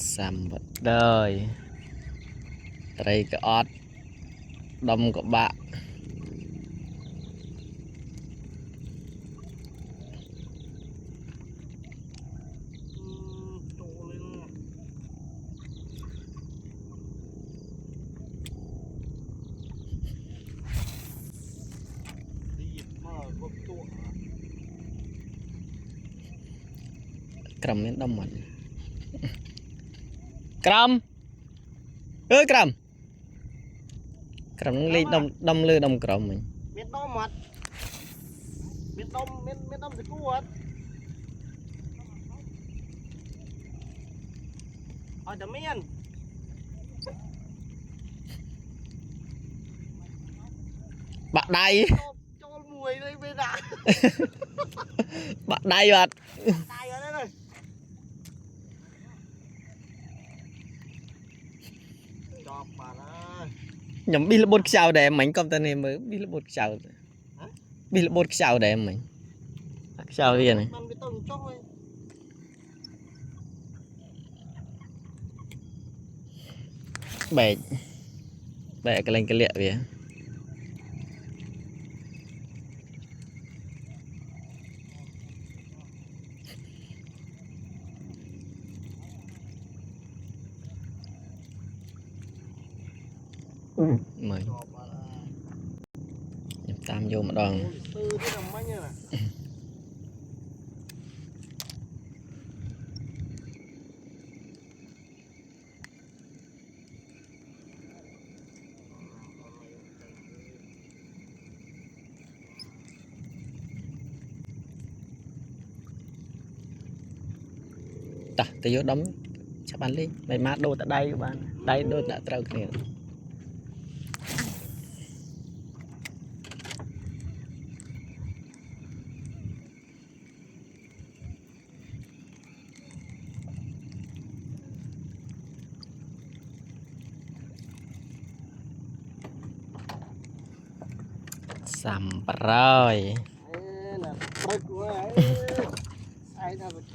xăm vật đời đây cái ót đâm của bạn cầm đến đâm mình cầm ơi cầm cầm lên đâm lư đâm cầm mình biết đom mặt biết đom sẽ cua ở đầm miên bạn đây cho mùi đây bên đã bạn đây bạn tay ở đây này cho bạn ơi nhầm bi là bột xào để mình công ty này mới bi là bột xào bi là bột xào để mình xào gì này bẻ bẻ cái lên cái lẹ vậy mời nhập tam vô một đòn ta tôi vô đóng chắc bán đi mày mát đôi tại đây các bạn đây đôi đã trâu kia sampai